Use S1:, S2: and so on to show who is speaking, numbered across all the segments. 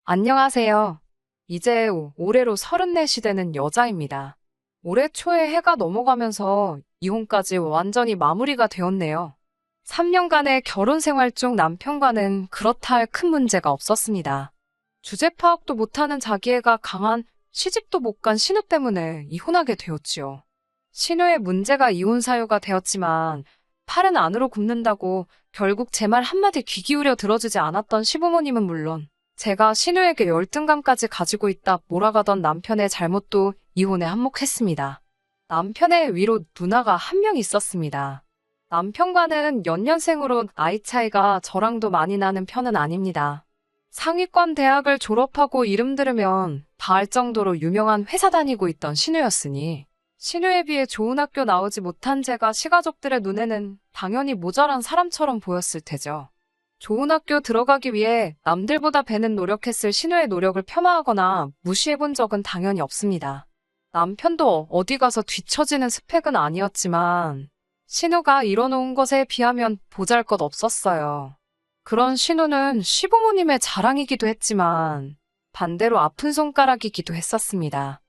S1: 안녕하세요. 이제 올해로 34이 되는 여자입니다. 올해 초에 해가 넘어가면서 이혼까지 완전히 마무리가 되었네요. 3년간의 결혼 생활 중 남편과는 그렇다 할 큰 문제가 없었습니다. 주제 파악도 못하는 자기애가 강한 시집도 못 간 신우 때문에 이혼하게 되었지요. 신우의 문제가 이혼 사유가 되었지만 팔은 안으로 굽는다고 결국 제 말 한마디 귀 기울여 들어주지 않았던 시부모님은 물론 제가 신우에게 열등감까지 가지고 있다 몰아가던 남편의 잘못도 이혼에 한몫했습니다. 남편의 위로 누나가 한 명 있었습니다. 남편과는 연년생으로 나이 차이가 저랑도 많이 나는 편은 아닙니다. 상위권 대학을 졸업하고 이름 들으면 다 알 정도로 유명한 회사 다니고 있던 신우였으니 신우에 비해 좋은 학교 나오지 못한 제가 시가족들의 눈에는 당연히 모자란 사람처럼 보였을 테죠. 좋은 학교 들어가기 위해 남들보다 배는 노력했을 신우의 노력을 폄하하거나 무시해본 적은 당연히 없습니다. 남편도 어디 가서 뒤처지는 스펙은 아니었지만 신우가 이뤄놓은 것에 비하면 보잘것 없었어요. 그런 신우는 시부모님의 자랑이기도 했지만 반대로 아픈 손가락이기도 했었습니다.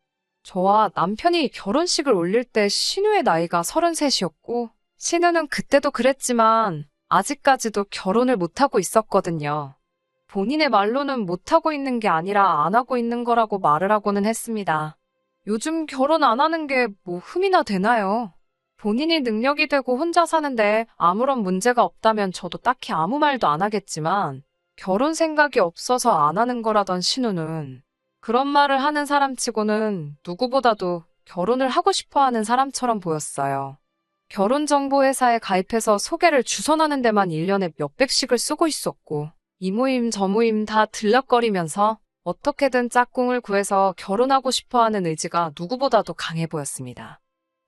S1: 저와 남편이 결혼식을 올릴 때 신우의 나이가 33이었고 신우는 그때도 그랬지만 아직까지도 결혼을 못하고 있었거든요. 본인의 말로는 못하고 있는 게 아니라 안 하고 있는 거라고 말을 하고는 했습니다. 요즘 결혼 안 하는 게 뭐 흠이나 되나요? 본인이 능력이 되고 혼자 사는데 아무런 문제가 없다면 저도 딱히 아무 말도 안 하겠지만 결혼 생각이 없어서 안 하는 거라던 신우는 그런 말을 하는 사람치고는 누구보다도 결혼을 하고 싶어 하는 사람처럼 보였어요. 결혼정보회사에 가입해서 소개를 주선하는 데만 1년에 몇백씩을 쓰고 있었고 이 모임 저 모임 다 들락거리면서 어떻게든 짝꿍을 구해서 결혼하고 싶어하는 의지가 누구보다도 강해 보였습니다.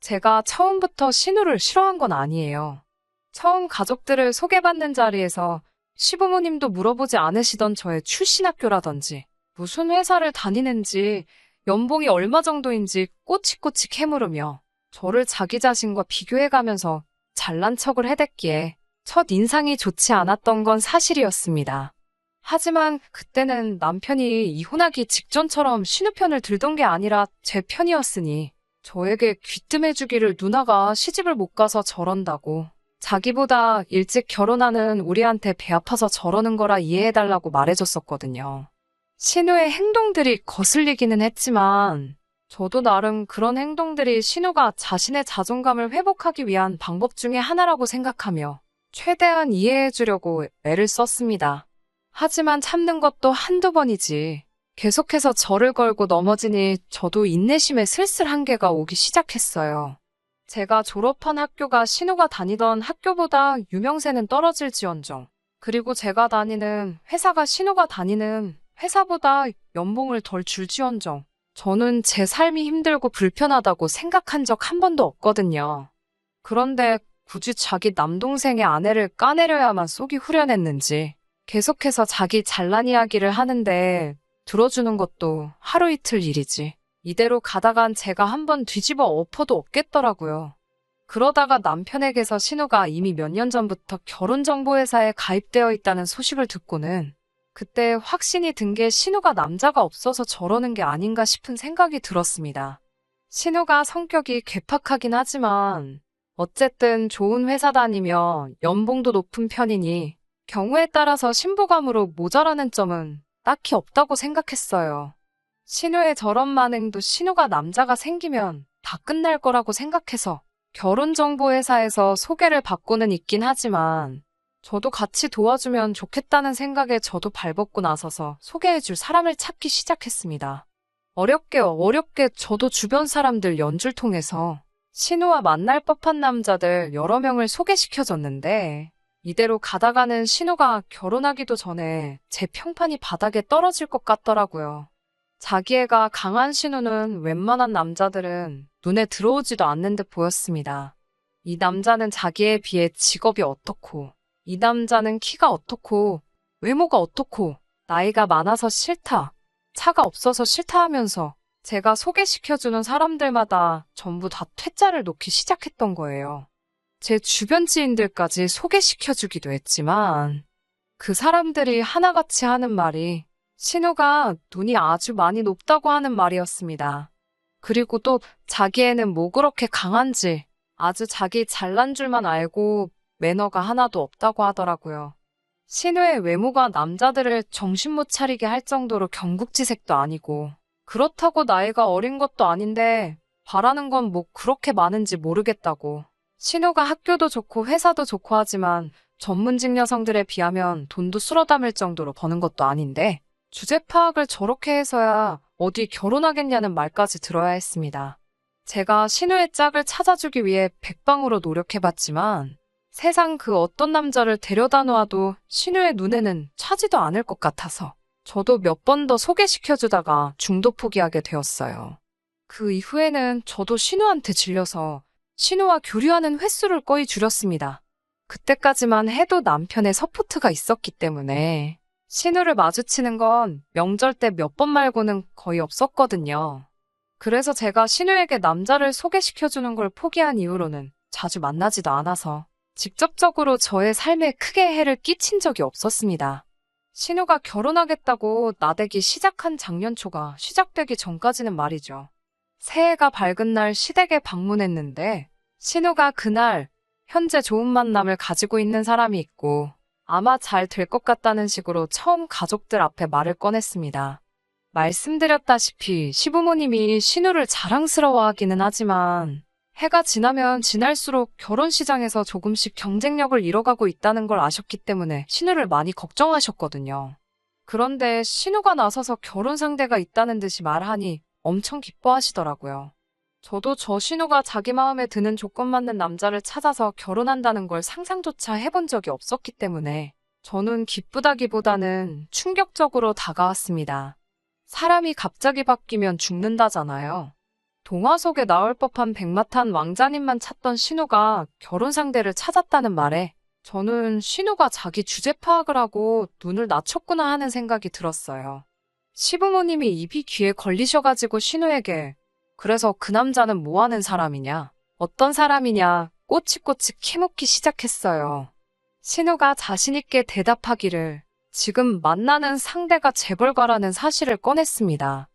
S1: 제가 처음부터 신우를 싫어한 건 아니에요. 처음 가족들을 소개받는 자리에서 시부모님도 물어보지 않으시던 저의 출신 학교라든지 무슨 회사를 다니는지 연봉이 얼마 정도인지 꼬치꼬치 캐물으며 저를 자기 자신과 비교해가면서 잘난 척을 해댔기에 첫 인상이 좋지 않았던 건 사실이었습니다. 하지만 그때는 남편이 이혼하기 직전처럼 신우 편을 들던 게 아니라 제 편이었으니 저에게 귀뜸해주기를 누나가 시집을 못 가서 저런다고 자기보다 일찍 결혼하는 우리한테 배 아파서 저러는 거라 이해해달라고 말해줬었거든요. 신우의 행동들이 거슬리기는 했지만 저도 나름 그런 행동들이 신우가 자신의 자존감을 회복하기 위한 방법 중에 하나라고 생각하며 최대한 이해해주려고 애를 썼습니다. 하지만 참는 것도 한두 번이지. 계속해서 저를 걸고 넘어지니 저도 인내심에 슬슬 한계가 오기 시작했어요. 제가 졸업한 학교가 신우가 다니던 학교보다 유명세는 떨어질지언정. 그리고 제가 다니는 회사가 신우가 다니는 회사보다 연봉을 덜 줄지언정. 저는 제 삶이 힘들고 불편하다고 생각한 적 한 번도 없거든요. 그런데 굳이 자기 남동생의 아내를 까내려야만 속이 후련했는지 계속해서 자기 잘난 이야기를 하는데 들어주는 것도 하루 이틀 일이지. 이대로 가다간 제가 한번 뒤집어 엎어도 없겠더라고요. 그러다가 남편에게서 신우가 이미 몇 년 전부터 결혼정보회사에 가입되어 있다는 소식을 듣고는 그때 확신이 든 게 신우가 남자가 없어서 저러는 게 아닌가 싶은 생각이 들었습니다. 신우가 성격이 괴팍하긴 하지만 어쨌든 좋은 회사 다니며 연봉도 높은 편이니 경우에 따라서 신부감으로 모자라는 점은 딱히 없다고 생각했어요. 신우의 저런 만행도 신우가 남자가 생기면 다 끝날 거라고 생각해서 결혼정보회사에서 소개를 받고는 있긴 하지만 저도 같이 도와주면 좋겠다는 생각에 저도 발벗고 나서서 소개해줄 사람을 찾기 시작했습니다. 어렵게 저도 주변 사람들 연줄 통해서 신우와 만날 법한 남자들 여러 명을 소개시켜줬는데 이대로 가다가는 신우가 결혼하기도 전에 제 평판이 바닥에 떨어질 것 같더라고요. 자기애가 강한 신우는 웬만한 남자들은 눈에 들어오지도 않는 듯 보였습니다. 이 남자는 자기에 비해 직업이 어떻고 이 남자는 키가 어떻고 외모가 어떻고 나이가 많아서 싫다, 차가 없어서 싫다 하면서 제가 소개시켜주는 사람들마다 전부 다 퇴짜를 놓기 시작했던 거예요. 제 주변 지인들까지 소개시켜주기도 했지만 그 사람들이 하나같이 하는 말이 신우가 눈이 아주 많이 높다고 하는 말이었습니다. 그리고 또 자기애는 뭐 그렇게 강한지 아주 자기 잘난 줄만 알고 매너가 하나도 없다고 하더라고요. 신우의 외모가 남자들을 정신 못 차리게 할 정도로 경국지색도 아니고 그렇다고 나이가 어린 것도 아닌데 바라는 건 뭐 그렇게 많은지 모르겠다고. 신우가 학교도 좋고 회사도 좋고 하지만 전문직 여성들에 비하면 돈도 쓸어 담을 정도로 버는 것도 아닌데 주제 파악을 저렇게 해서야 어디 결혼하겠냐는 말까지 들어야 했습니다. 제가 신우의 짝을 찾아주기 위해 백방으로 노력해봤지만 세상 그 어떤 남자를 데려다 놓아도 신우의 눈에는 차지도 않을 것 같아서 저도 몇 번 더 소개시켜주다가 중도 포기하게 되었어요. 그 이후에는 저도 신우한테 질려서 신우와 교류하는 횟수를 거의 줄였습니다. 그때까지만 해도 남편의 서포트가 있었기 때문에 신우를 마주치는 건 명절 때 몇 번 말고는 거의 없었거든요. 그래서 제가 신우에게 남자를 소개시켜주는 걸 포기한 이후로는 자주 만나지도 않아서 직접적으로 저의 삶에 크게 해를 끼친 적이 없었습니다. 신우가 결혼하겠다고 나대기 시작한 작년 초가 시작되기 전까지는 말이죠. 새해가 밝은 날 시댁에 방문했는데 신우가 그날 현재 좋은 만남을 가지고 있는 사람이 있고 아마 잘 될 것 같다는 식으로 처음 가족들 앞에 말을 꺼냈습니다. 말씀드렸다시피 시부모님이 신우를 자랑스러워하기는 하지만 해가 지나면 지날수록 결혼 시장에서 조금씩 경쟁력을 잃어가고 있다는 걸 아셨기 때문에 신우를 많이 걱정하셨거든요. 그런데 신우가 나서서 결혼 상대가 있다는 듯이 말하니 엄청 기뻐하시더라고요. 저도 저 신우가 자기 마음에 드는 조건 맞는 남자를 찾아서 결혼한다는 걸 상상조차 해본 적이 없었기 때문에 저는 기쁘다기보다는 충격적으로 다가왔습니다. 사람이 갑자기 바뀌면 죽는다잖아요. 동화 속에 나올 법한 백마탄 왕자님만 찾던 신우가 결혼 상대를 찾았다는 말에 저는 신우가 자기 주제 파악을 하고 눈을 낮췄구나 하는 생각이 들었어요. 시부모님이 입이 귀에 걸리셔가지고 신우에게 그래서 그 남자는 뭐 하는 사람이냐? 어떤 사람이냐? 꼬치꼬치 캐묻기 시작했어요. 신우가 자신있게 대답하기를 지금 만나는 상대가 재벌가라는 사실을 꺼냈습니다.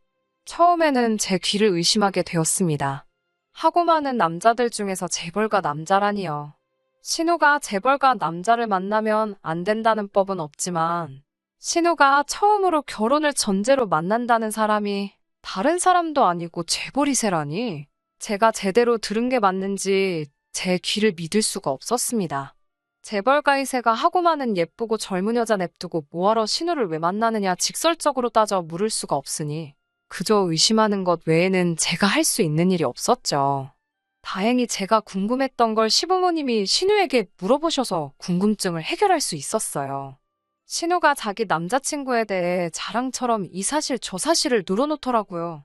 S1: 처음에는 제 귀를 의심하게 되었습니다. 하고 많은 남자들 중에서 재벌가 남자라니요. 신우가 재벌가 남자를 만나면 안 된다는 법은 없지만 신우가 처음으로 결혼을 전제로 만난다는 사람이 다른 사람도 아니고 재벌이세라니 제가 제대로 들은 게 맞는지 제 귀를 믿을 수가 없었습니다. 재벌가이세가 하고 많은 예쁘고 젊은 여자 냅두고 뭐하러 신우를 왜 만나느냐 직설적으로 따져 물을 수가 없으니 그저 의심하는 것 외에는 제가 할 수 있는 일이 없었죠. 다행히 제가 궁금했던 걸 시부모님이 신우에게 물어보셔서 궁금증을 해결할 수 있었어요. 신우가 자기 남자친구에 대해 자랑처럼 이 사실 저 사실을 늘어놓더라고요.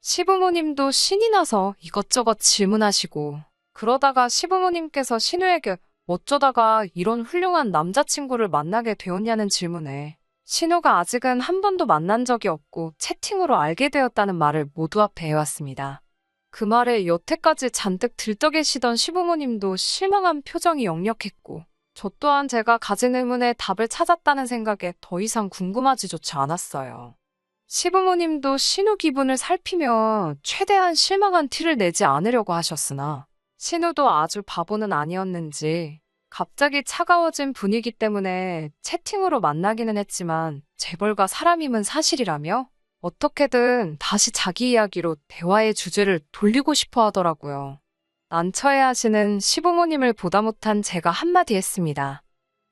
S1: 시부모님도 신이 나서 이것저것 질문하시고 그러다가 시부모님께서 신우에게 어쩌다가 이런 훌륭한 남자친구를 만나게 되었냐는 질문에 신우가 아직은 한 번도 만난 적이 없고 채팅으로 알게 되었다는 말을 모두 앞에 해왔습니다. 그 말에 여태까지 잔뜩 들떠계시던 시부모님도 실망한 표정이 역력했고 저 또한 제가 가진 의문에 답을 찾았다는 생각에 더 이상 궁금하지조차 않았어요. 시부모님도 신우 기분을 살피며 최대한 실망한 티를 내지 않으려고 하셨으나 신우도 아주 바보는 아니었는지 갑자기 차가워진 분위기 때문에 채팅으로 만나기는 했지만 재벌가 사람임은 사실이라며 어떻게든 다시 자기 이야기로 대화의 주제를 돌리고 싶어 하더라고요. 난처해하시는 시부모님을 보다 못한 제가 한마디 했습니다.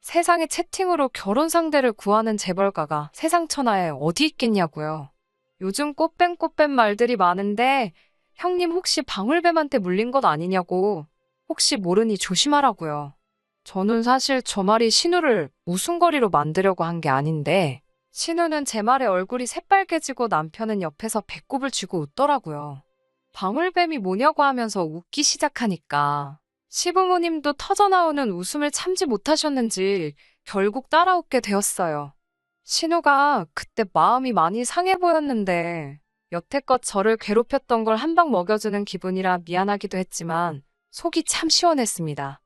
S1: 세상에 채팅으로 결혼 상대를 구하는 재벌가가 세상 천하에 어디 있겠냐고요. 요즘 꽃뱀 말들이 많은데 형님 혹시 방울뱀한테 물린 것 아니냐고 혹시 모르니 조심하라고요. 저는 사실 저 말이 신우를 웃음거리로 만들려고 한 게 아닌데 신우는 제 말에 얼굴이 새빨개지고 남편은 옆에서 배꼽을 쥐고 웃더라고요. 방울뱀이 뭐냐고 하면서 웃기 시작하니까 시부모님도 터져나오는 웃음을 참지 못하셨는지 결국 따라 웃게 되었어요. 신우가 그때 마음이 많이 상해 보였는데 여태껏 저를 괴롭혔던 걸 한 방 먹여주는 기분이라 미안하기도 했지만 속이 참 시원했습니다.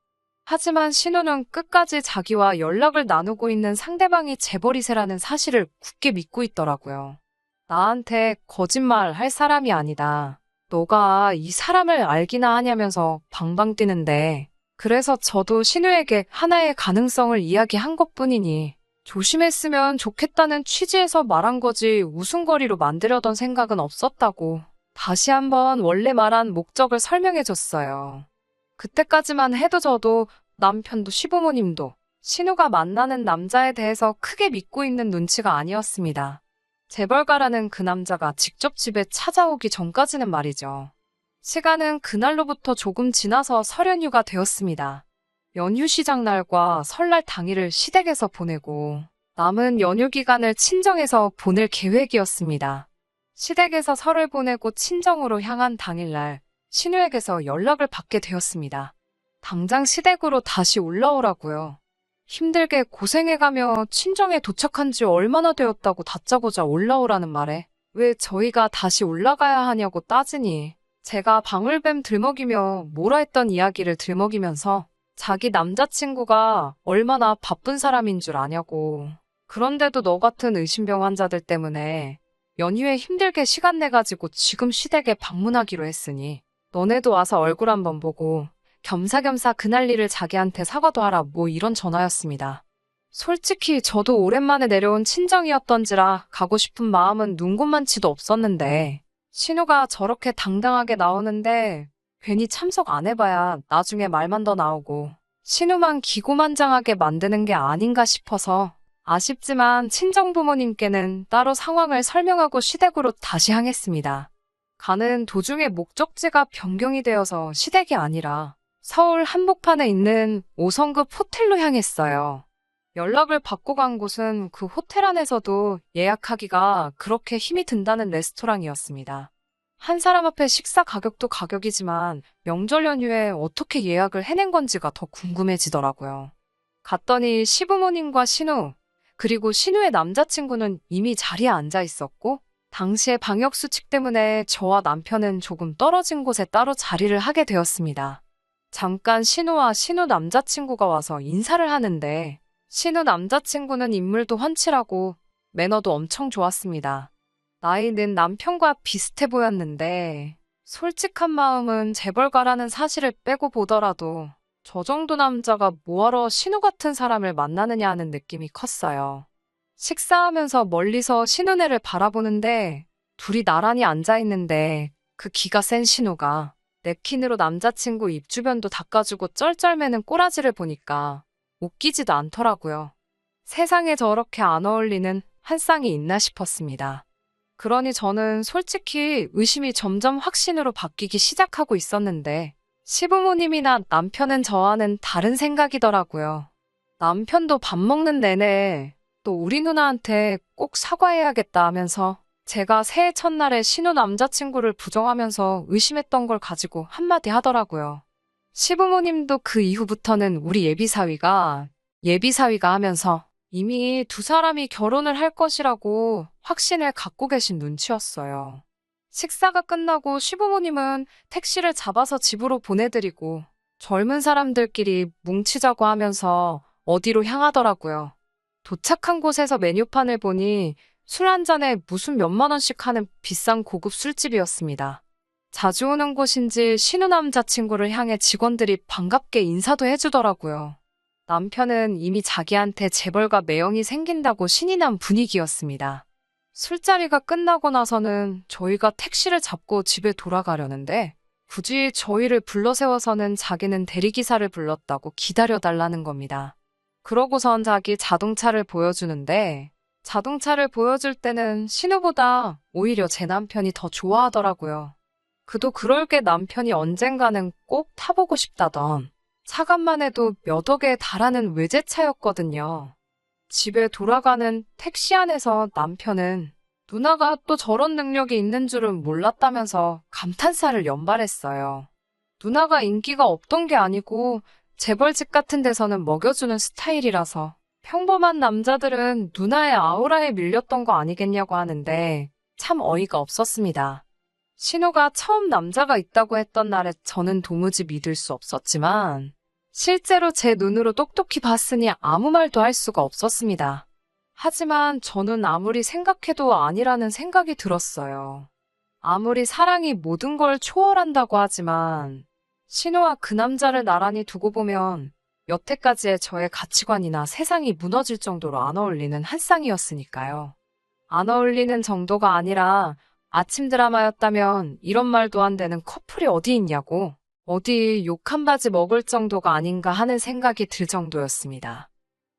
S1: 하지만 신우는 끝까지 자기와 연락을 나누고 있는 상대방이 재벌이세라는 사실을 굳게 믿고 있더라고요. 나한테 거짓말 할 사람이 아니다. 너가 이 사람을 알기나 하냐면서 방방 뛰는데, 그래서 저도 신우에게 하나의 가능성을 이야기한 것뿐이니 조심했으면 좋겠다는 취지에서 말한 거지 웃음거리로 만들려던 생각은 없었다고 다시 한번 원래 말한 목적을 설명해줬어요. 그때까지만 해도 저도 남편도 시부모님도 신우가 만나는 남자에 대해서 크게 믿고 있는 눈치가 아니었습니다. 재벌가라는 그 남자가 직접 집에 찾아오기 전까지는 말이죠. 시간은 그날로부터 조금 지나서 설 연휴가 되었습니다. 연휴 시작 날과 설날 당일을 시댁에서 보내고 남은 연휴 기간을 친정에서 보낼 계획이었습니다. 시댁에서 설을 보내고 친정으로 향한 당일날 신우에게서 연락을 받게 되었습니다. 당장 시댁으로 다시 올라오라고요. 힘들게 고생해가며 친정에 도착한 지 얼마나 되었다고 다짜고짜 올라오라는 말에 왜 저희가 다시 올라가야 하냐고 따지니 제가 방울뱀 들먹이며 뭐라 했던 이야기를 들먹이면서 자기 남자친구가 얼마나 바쁜 사람인 줄 아냐고. 그런데도 너 같은 의심병 환자들 때문에 연휴에 힘들게 시간 내가지고 지금 시댁에 방문하기로 했으니 너네도 와서 얼굴 한번 보고 겸사겸사 그날 일을 자기한테 사과도 하라 뭐 이런 전화였습니다. 솔직히 저도 오랜만에 내려온 친정이었던지라 가고 싶은 마음은 눈곱만치도 없었는데 신우가 저렇게 당당하게 나오는데 괜히 참석 안 해봐야 나중에 말만 더 나오고 신우만 기고만장하게 만드는 게 아닌가 싶어서 아쉽지만 친정부모님께는 따로 상황을 설명하고 시댁으로 다시 향했습니다. 가는 도중에 목적지가 변경이 되어서 시댁이 아니라 서울 한복판에 있는 5성급 호텔로 향했어요. 연락을 받고 간 곳은 그 호텔 안에서도 예약하기가 그렇게 힘이 든다는 레스토랑이었습니다. 한 사람 앞에 식사 가격도 가격이지만 명절 연휴에 어떻게 예약을 해낸 건지가 더 궁금해지더라고요. 갔더니 시부모님과 신우, 그리고 신우의 남자친구는 이미 자리에 앉아 있었고 당시에 방역수칙 때문에 저와 남편은 조금 떨어진 곳에 따로 자리를 하게 되었습니다. 잠깐 신우와 신우 남자친구가 와서 인사를 하는데 신우 남자친구는 인물도 훤칠하고 매너도 엄청 좋았습니다. 나이는 남편과 비슷해 보였는데 솔직한 마음은 재벌가라는 사실을 빼고 보더라도 저 정도 남자가 뭐하러 신우 같은 사람을 만나느냐 하는 느낌이 컸어요. 식사하면서 멀리서 신우네를 바라보는데 둘이 나란히 앉아있는데 그 기가 센 신우가 냅킨으로 남자친구 입 주변도 닦아주고 쩔쩔매는 꼬라지를 보니까 웃기지도 않더라고요. 세상에 저렇게 안 어울리는 한 쌍이 있나 싶었습니다. 그러니 저는 솔직히 의심이 점점 확신으로 바뀌기 시작하고 있었는데 시부모님이나 남편은 저와는 다른 생각이더라고요. 남편도 밥 먹는 내내 또 우리 누나한테 꼭 사과해야겠다 하면서 제가 새해 첫날에 신우 남자친구를 부정하면서 의심했던 걸 가지고 한마디 하더라고요. 시부모님도 그 이후부터는 우리 예비사위가 하면서 이미 두 사람이 결혼을 할 것이라고 확신을 갖고 계신 눈치였어요. 식사가 끝나고 시부모님은 택시를 잡아서 집으로 보내드리고 젊은 사람들끼리 뭉치자고 하면서 어디로 향하더라고요. 도착한 곳에서 메뉴판을 보니 술 한 잔에 무슨 몇만 원씩 하는 비싼 고급 술집이었습니다. 자주 오는 곳인지 신우 남자친구를 향해 직원들이 반갑게 인사도 해주더라고요. 남편은 이미 자기한테 재벌가 매형이 생긴다고 신이 난 분위기였습니다. 술자리가 끝나고 나서는 저희가 택시를 잡고 집에 돌아가려는데 굳이 저희를 불러세워서는 자기는 대리기사를 불렀다고 기다려달라는 겁니다. 그러고선 자기 자동차를 보여주는데 자동차를 보여줄 때는 신우보다 오히려 제 남편이 더 좋아하더라고요. 그도 그럴 게 남편이 언젠가는 꼭 타보고 싶다던 차값만 해도 몇 억에 달하는 외제차였거든요. 집에 돌아가는 택시 안에서 남편은 누나가 또 저런 능력이 있는 줄은 몰랐다면서 감탄사를 연발했어요. 누나가 인기가 없던 게 아니고 재벌집 같은 데서는 먹여주는 스타일이라서 평범한 남자들은 누나의 아우라에 밀렸던 거 아니겠냐고 하는데 참 어이가 없었습니다. 신우가 처음 남자가 있다고 했던 날에 저는 도무지 믿을 수 없었지만 실제로 제 눈으로 똑똑히 봤으니 아무 말도 할 수가 없었습니다. 하지만 저는 아무리 생각해도 아니라는 생각이 들었어요. 아무리 사랑이 모든 걸 초월한다고 하지만 신우와 그 남자를 나란히 두고 보면 여태까지의 저의 가치관이나 세상이 무너질 정도로 안 어울리는 한 쌍이었으니까요. 안 어울리는 정도가 아니라 아침 드라마였다면 이런 말도 안 되는 커플이 어디 있냐고, 어디 욕 한 바지 먹을 정도가 아닌가 하는 생각이 들 정도였습니다.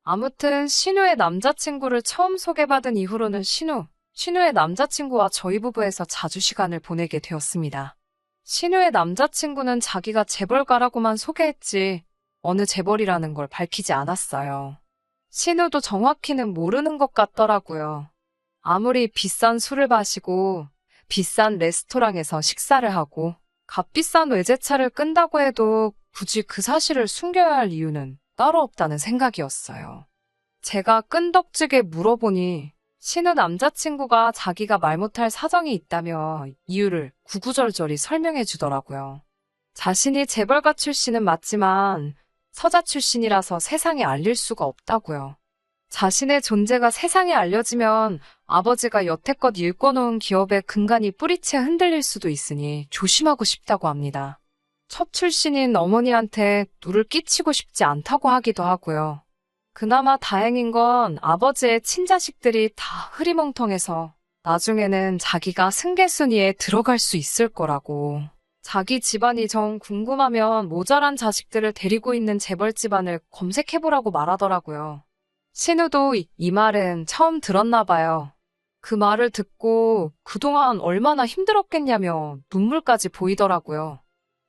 S1: 아무튼 신우의 남자친구를 처음 소개받은 이후로는 신우의 남자친구와 저희 부부에서 자주 시간을 보내게 되었습니다. 신우의 남자친구는 자기가 재벌가라고만 소개했지 어느 재벌이라는 걸 밝히지 않았어요. 신우도 정확히는 모르는 것 같더라고요. 아무리 비싼 술을 마시고 비싼 레스토랑에서 식사를 하고 값비싼 외제차를 끈다고 해도 굳이 그 사실을 숨겨야 할 이유는 따로 없다는 생각이었어요. 제가 끈덕지게 물어보니 신우 남자친구가 자기가 말 못할 사정이 있다며 이유를 구구절절히 설명해 주더라고요. 자신이 재벌가 출신은 맞지만 서자 출신이라서 세상에 알릴 수가 없다고요. 자신의 존재가 세상에 알려지면 아버지가 여태껏 일궈놓은 기업의 근간이 뿌리채 흔들릴 수도 있으니 조심하고 싶다고 합니다. 첩 출신인 어머니한테 누를 끼치고 싶지 않다고 하기도 하고요. 그나마 다행인 건 아버지의 친자식들이 다 흐리멍텅해서 나중에는 자기가 승계순위에 들어갈 수 있을 거라고. 자기 집안이 정 궁금하면 모자란 자식들을 데리고 있는 재벌 집안을 검색해보라고 말하더라고요. 신우도 이 말은 처음 들었나 봐요. 그 말을 듣고 그동안 얼마나 힘들었겠냐며 눈물까지 보이더라고요.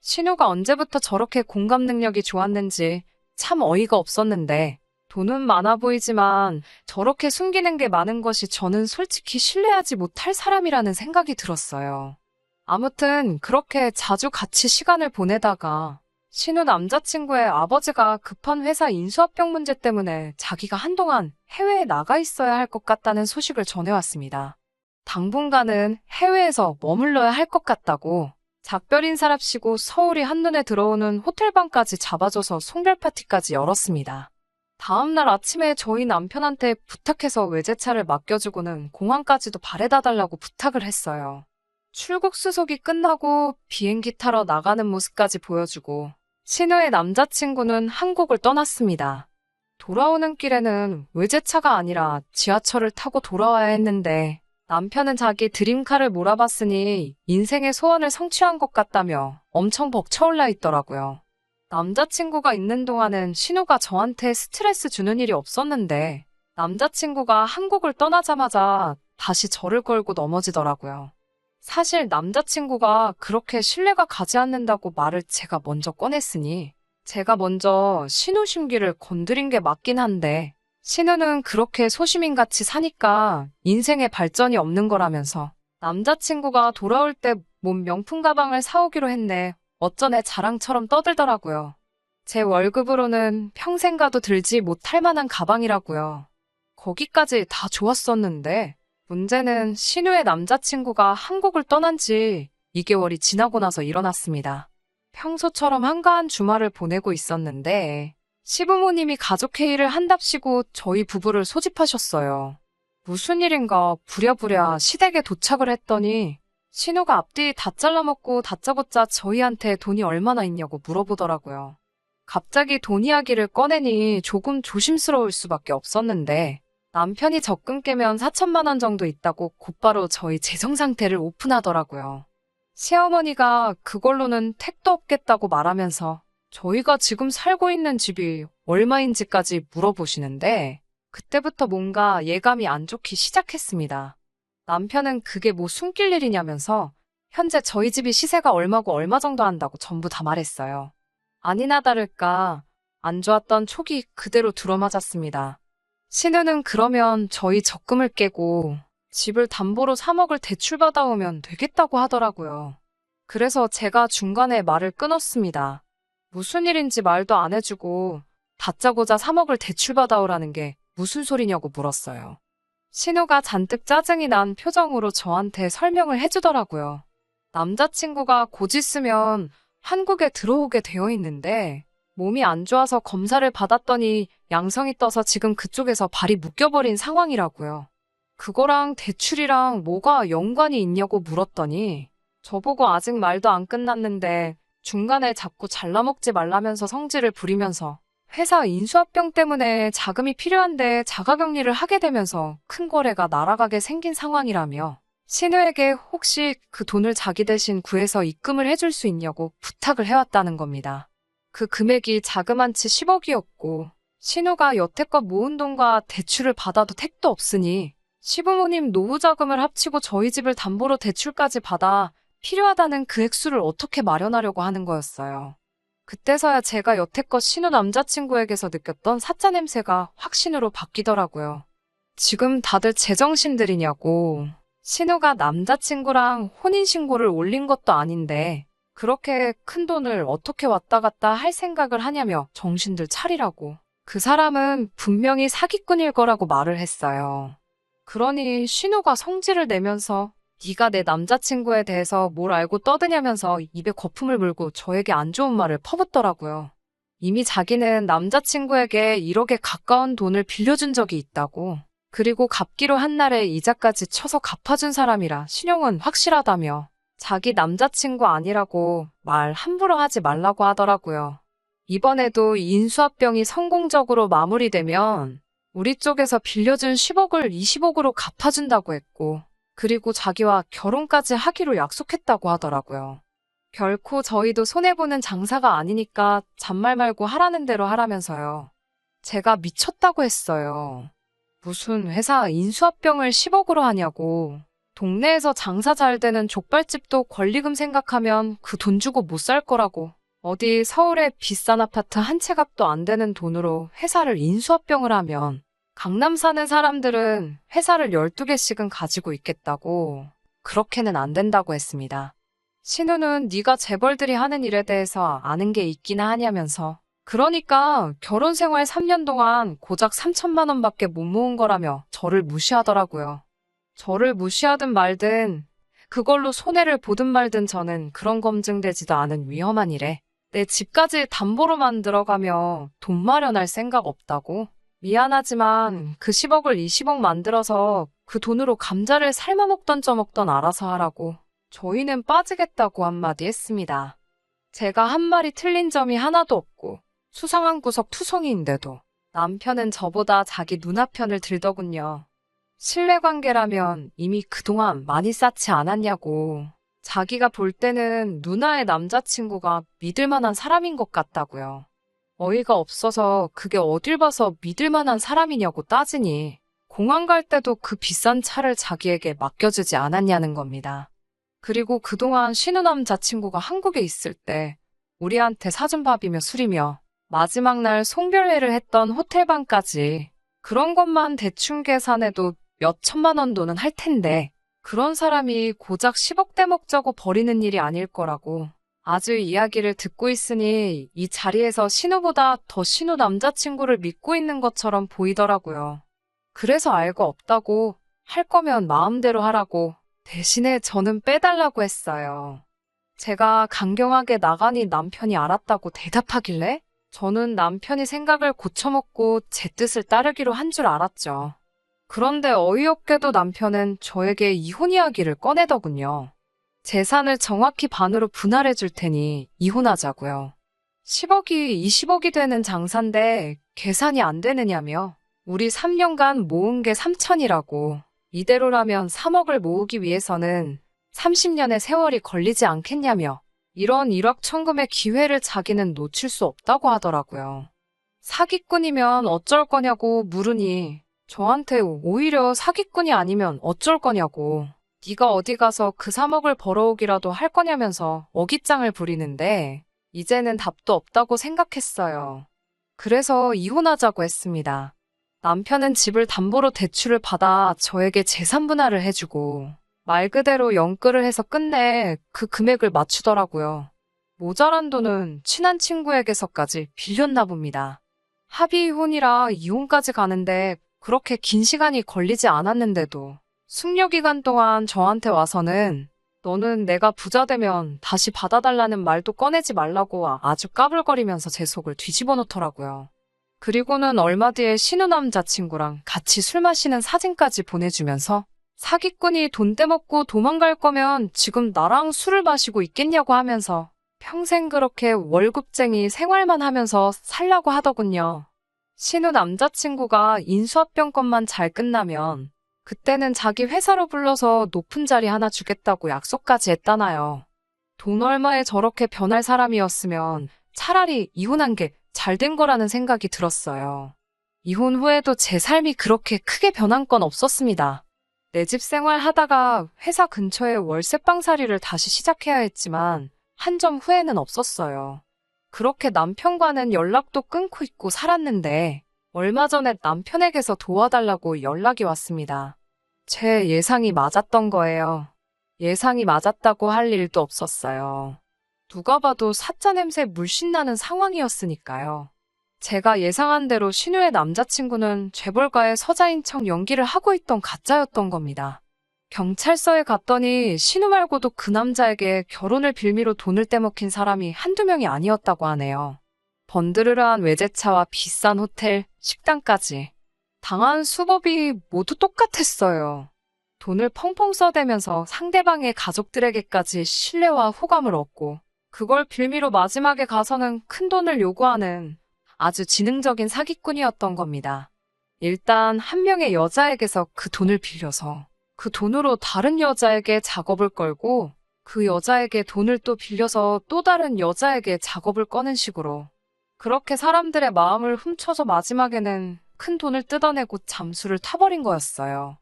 S1: 신우가 언제부터 저렇게 공감 능력이 좋았는지 참 어이가 없었는데 돈은 많아 보이지만 저렇게 숨기는 게 많은 것이 저는 솔직히 신뢰하지 못할 사람이라는 생각이 들었어요. 아무튼 그렇게 자주 같이 시간을 보내다가 신우 남자친구의 아버지가 급한 회사 인수합병 문제 때문에 자기가 한동안 해외에 나가 있어야 할 것 같다는 소식을 전해왔습니다. 당분간은 해외에서 머물러야 할 것 같다고 작별 인사랍시고 서울이 한눈에 들어오는 호텔방까지 잡아줘서 송별 파티까지 열었습니다. 다음날 아침에 저희 남편한테 부탁해서 외제차를 맡겨주고는 공항까지도 바래다 달라고 부탁을 했어요. 출국 수속이 끝나고 비행기 타러 나가는 모습까지 보여주고 신우의 남자친구는 한국을 떠났습니다. 돌아오는 길에는 외제차가 아니라 지하철을 타고 돌아와야 했는데 남편은 자기 드림카를 몰아봤으니 인생의 소원을 성취한 것 같다며 엄청 벅차올라 있더라고요. 남자친구가 있는 동안은 신우가 저한테 스트레스 주는 일이 없었는데 남자친구가 한국을 떠나자마자 다시 저를 걸고 넘어지더라고요. 사실 남자친구가 그렇게 신뢰가 가지 않는다고 말을 제가 먼저 꺼냈으니 제가 먼저 신우 심기를 건드린 게 맞긴 한데 신우는 그렇게 소시민같이 사니까 인생에 발전이 없는 거라면서 남자친구가 돌아올 때 몸 명품 가방을 사오기로 했네. 어쩌네 자랑처럼 떠들더라고요. 제 월급으로는 평생 가도 들지 못할 만한 가방이라고요. 거기까지 다 좋았었는데 문제는 신우의 남자친구가 한국을 떠난 지 2개월이 지나고 나서 일어났습니다. 평소처럼 한가한 주말을 보내고 있었는데 시부모님이 가족회의를 한답시고 저희 부부를 소집하셨어요. 무슨 일인가 부랴부랴 시댁에 도착을 했더니 신우가 앞뒤 다 잘라먹고 다짜고짜 저희한테 돈이 얼마나 있냐고 물어보더라고요. 갑자기 돈 이야기를 꺼내니 조금 조심스러울 수밖에 없었는데 남편이 적금 깨면 4천만 원 정도 있다고 곧바로 저희 재정 상태를 오픈하더라고요. 시어머니가 그걸로는 택도 없겠다고 말하면서 저희가 지금 살고 있는 집이 얼마인지까지 물어보시는데 그때부터 뭔가 예감이 안 좋기 시작했습니다. 남편은 그게 뭐 숨길 일이냐면서 현재 저희 집이 시세가 얼마고 얼마 정도 한다고 전부 다 말했어요. 아니나 다를까 안 좋았던 촉이 그대로 들어맞았습니다. 신우는 그러면 저희 적금을 깨고 집을 담보로 3억을 대출받아오면 되겠다고 하더라고요. 그래서 제가 중간에 말을 끊었습니다. 무슨 일인지 말도 안 해주고 다짜고짜 3억을 대출받아오라는 게 무슨 소리냐고 물었어요. 신우가 잔뜩 짜증이 난 표정으로 저한테 설명을 해주더라고요. 남자친구가 곧 있으면 한국에 들어오게 되어 있는데 몸이 안 좋아서 검사를 받았더니 양성이 떠서 지금 그쪽에서 발이 묶여버린 상황이라고요. 그거랑 대출이랑 뭐가 연관이 있냐고 물었더니 저보고 아직 말도 안 끝났는데 중간에 자꾸 잘라먹지 말라면서 성질을 부리면서 회사 인수합병 때문에 자금이 필요한데 자가격리를 하게 되면서 큰 거래가 날아가게 생긴 상황이라며 신우에게 혹시 그 돈을 자기 대신 구해서 입금을 해줄 수 있냐고 부탁을 해왔다는 겁니다. 그 금액이 자그만치 10억이었고 신우가 여태껏 모은 돈과 대출을 받아도 택도 없으니 시부모님 노후자금을 합치고 저희 집을 담보로 대출까지 받아 필요하다는 그 액수를 어떻게 마련하려고 하는 거였어요. 그때서야 제가 여태껏 신우 남자친구에게서 느꼈던 사짜 냄새가 확신으로 바뀌더라고요. 지금 다들 제정신들이냐고. 신우가 남자친구랑 혼인신고를 올린 것도 아닌데 그렇게 큰 돈을 어떻게 왔다 갔다 할 생각을 하냐며 정신들 차리라고. 그 사람은 분명히 사기꾼일 거라고 말을 했어요. 그러니 신우가 성질을 내면서 네가 내 남자친구에 대해서 뭘 알고 떠드냐면서 입에 거품을 물고 저에게 안 좋은 말을 퍼붓더라고요. 이미 자기는 남자친구에게 1억에 가까운 돈을 빌려준 적이 있다고. 그리고 갚기로 한 날에 이자까지 쳐서 갚아준 사람이라 신용은 확실하다며 자기 남자친구 아니라고 말 함부로 하지 말라고 하더라고요. 이번에도 인수합병이 성공적으로 마무리되면 우리 쪽에서 빌려준 10억을 20억으로 갚아준다고 했고 그리고 자기와 결혼까지 하기로 약속했다고 하더라고요. 결코 저희도 손해보는 장사가 아니니까 잔말 말고 하라는 대로 하라면서요. 제가 미쳤다고 했어요. 무슨 회사 인수합병을 10억으로 하냐고. 동네에서 장사 잘 되는 족발집도 권리금 생각하면 그 돈 주고 못 살 거라고. 어디 서울의 비싼 아파트 한 채 값도 안 되는 돈으로 회사를 인수합병을 하면 강남 사는 사람들은 회사를 12개씩은 가지고 있겠다고. 그렇게는 안 된다고 했습니다. 신우는 네가 재벌들이 하는 일에 대해서 아는 게 있기나 하냐면서 그러니까 결혼 생활 3년 동안 고작 3천만 원밖에 못 모은 거라며 저를 무시하더라고요. 저를 무시하든 말든 그걸로 손해를 보든 말든 저는 그런 검증되지도 않은 위험한 일에 내 집까지 담보로만 들어가며 돈 마련할 생각 없다고. 미안하지만 그 10억을 20억 만들어서 그 돈으로 감자를 삶아먹던 쪄먹던 알아서 하라고. 저희는 빠지겠다고 한마디 했습니다. 제가 한 말이 틀린 점이 하나도 없고 수상한 구석 투성이인데도 남편은 저보다 자기 누나 편을 들더군요. 신뢰관계라면 이미 그동안 많이 쌓지 않았냐고. 자기가 볼 때는 누나의 남자친구가 믿을 만한 사람인 것 같다고요. 어이가 없어서 그게 어딜 봐서 믿을 만한 사람이냐고 따지니 공항 갈 때도 그 비싼 차를 자기에게 맡겨주지 않았냐는 겁니다. 그리고 그동안 신우 남자친구가 한국에 있을 때 우리한테 사준 밥이며 술이며 마지막 날 송별회를 했던 호텔방까지 그런 것만 대충 계산해도 몇 천만 원 돈은 할 텐데 그런 사람이 고작 10억대 먹자고 버리는 일이 아닐 거라고. 아주 이야기를 듣고 있으니 이 자리에서 신우보다 더 신우 남자친구를 믿고 있는 것처럼 보이더라고요. 그래서 알고 없다고 할 거면 마음대로 하라고 대신에 저는 빼달라고 했어요. 제가 강경하게 나가니 남편이 알았다고 대답하길래 저는 남편이 생각을 고쳐먹고 제 뜻을 따르기로 한 줄 알았죠. 그런데 어이없게도 남편은 저에게 이혼 이야기를 꺼내더군요. 재산을 정확히 반으로 분할해 줄 테니 이혼하자고요. 10억이 20억이 되는 장사인데 계산이 안 되느냐며 우리 3년간 모은 게 3천이라고. 이대로라면 3억을 모으기 위해서는 30년의 세월이 걸리지 않겠냐며 이런 일확천금의 기회를 자기는 놓칠 수 없다고 하더라고요. 사기꾼이면 어쩔 거냐고 물으니 저한테 오히려 사기꾼이 아니면 어쩔 거냐고. 네가 어디 가서 그 3억을 벌어오기라도 할 거냐면서 어깃장을 부리는데 이제는 답도 없다고 생각했어요. 그래서 이혼하자고 했습니다. 남편은 집을 담보로 대출을 받아 저에게 재산 분할을 해주고 말 그대로 연끌을 해서 끝내 그 금액을 맞추더라고요. 모자란 돈은 친한 친구에게서까지 빌렸나 봅니다. 합의 이혼이라 이혼까지 가는데 그렇게 긴 시간이 걸리지 않았는데도 숙려 기간 동안 저한테 와서는 너는 내가 부자 되면 다시 받아달라는 말도 꺼내지 말라고 아주 까불거리면서 제 속을 뒤집어 놓더라고요. 그리고는 얼마 뒤에 신우 남자친구랑 같이 술 마시는 사진까지 보내주면서 사기꾼이 돈 떼먹고 도망갈 거면 지금 나랑 술을 마시고 있겠냐고 하면서 평생 그렇게 월급쟁이 생활만 하면서 살라고 하더군요. 신우 남자친구가 인수합병권만 잘 끝나면 그때는 자기 회사로 불러서 높은 자리 하나 주겠다고 약속까지 했다나요. 돈 얼마에 저렇게 변할 사람이었으면 차라리 이혼한 게 잘 된 거라는 생각이 들었어요. 이혼 후에도 제 삶이 그렇게 크게 변한 건 없었습니다. 내 집 생활 하다가 회사 근처에 월세방살이를 다시 시작해야 했지만 한 점 후회는 없었어요. 그렇게 남편과는 연락도 끊고 있고 살았는데 얼마 전에 남편에게서 도와달라고 연락이 왔습니다. 제 예상이 맞았던 거예요. 예상이 맞았다고 할 일도 없었어요. 누가 봐도 사짜 냄새 물씬 나는 상황이었으니까요. 제가 예상한 대로 신우의 남자친구는 재벌가의 서자인 척 연기를 하고 있던 가짜였던 겁니다. 경찰서에 갔더니 신우 말고도 그 남자에게 결혼을 빌미로 돈을 떼먹힌 사람이 한두 명이 아니었다고 하네요. 번드르르한 외제차와 비싼 호텔, 식당까지. 당한 수법이 모두 똑같았어요. 돈을 펑펑 써대면서 상대방의 가족들에게까지 신뢰와 호감을 얻고 그걸 빌미로 마지막에 가서는 큰 돈을 요구하는 아주 지능적인 사기꾼이었던 겁니다. 일단 한 명의 여자에게서 그 돈을 빌려서 그 돈으로 다른 여자에게 작업을 걸고 그 여자에게 돈을 또 빌려서 또 다른 여자에게 작업을 꺼는 식으로 그렇게 사람들의 마음을 훔쳐서 마지막에는 큰 돈을 뜯어내고 잠수를 타버린 거였어요.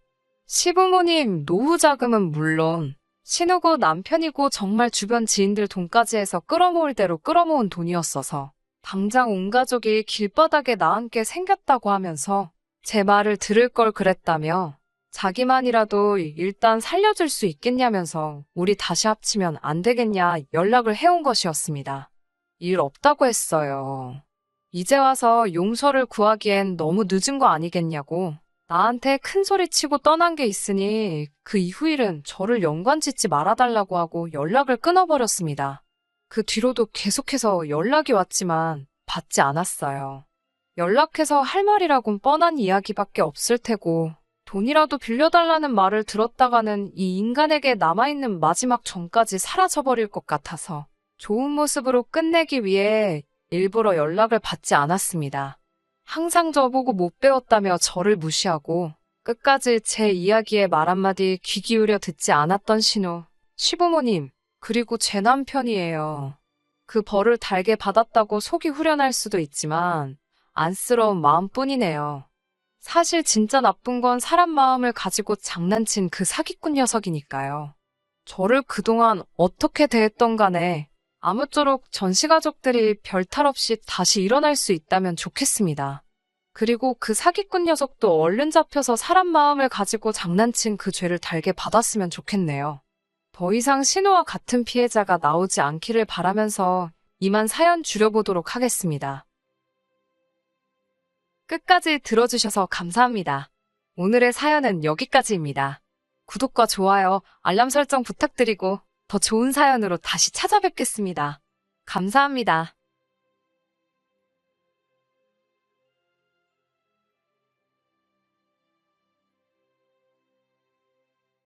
S1: 시부모님 노후 자금은 물론 신우고 남편이고 정말 주변 지인들 돈까지 해서 끌어모을 대로 끌어모은 돈이었어서 당장 온 가족이 길바닥에 나앉게 생겼다고 하면서 제 말을 들을 걸 그랬다며 자기만이라도 일단 살려줄 수 있겠냐면서 우리 다시 합치면 안 되겠냐 연락을 해온 것이었습니다. 일 없다고 했어요. 이제 와서 용서를 구하기엔 너무 늦은 거 아니겠냐고 나한테 큰 소리 치고 떠난 게 있으니 그 이후 일은 저를 연관짓지 말아달라고 하고 연락을 끊어버렸습니다. 그 뒤로도 계속해서 연락이 왔지만 받지 않았어요. 연락해서 할 말이라곤 뻔한 이야기밖에 없을 테고 돈이라도 빌려달라는 말을 들었다가는 이 인간에게 남아있는 마지막 정까지 사라져버릴 것 같아서 좋은 모습으로 끝내기 위해 일부러 연락을 받지 않았습니다. 항상 저보고 못 배웠다며 저를 무시하고 끝까지 제 이야기에 말 한마디 귀 기울여 듣지 않았던 신우, 시부모님, 그리고 제 남편이에요. 그 벌을 달게 받았다고 속이 후련할 수도 있지만 안쓰러운 마음뿐이네요. 사실 진짜 나쁜 건 사람 마음을 가지고 장난친 그 사기꾼 녀석이니까요. 저를 그동안 어떻게 대했던 간에 아무쪼록 전시가족들이 별탈 없이 다시 일어날 수 있다면 좋겠습니다. 그리고 그 사기꾼 녀석도 얼른 잡혀서 사람 마음을 가지고 장난친 그 죄를 달게 받았으면 좋겠네요. 더 이상 신우와 같은 피해자가 나오지 않기를 바라면서 이만 사연 줄여보도록 하겠습니다. 끝까지 들어주셔서 감사합니다. 오늘의 사연은 여기까지입니다. 구독과 좋아요, 알람 설정 부탁드리고 더 좋은 사연으로 다시 찾아뵙겠습니다. 감사합니다.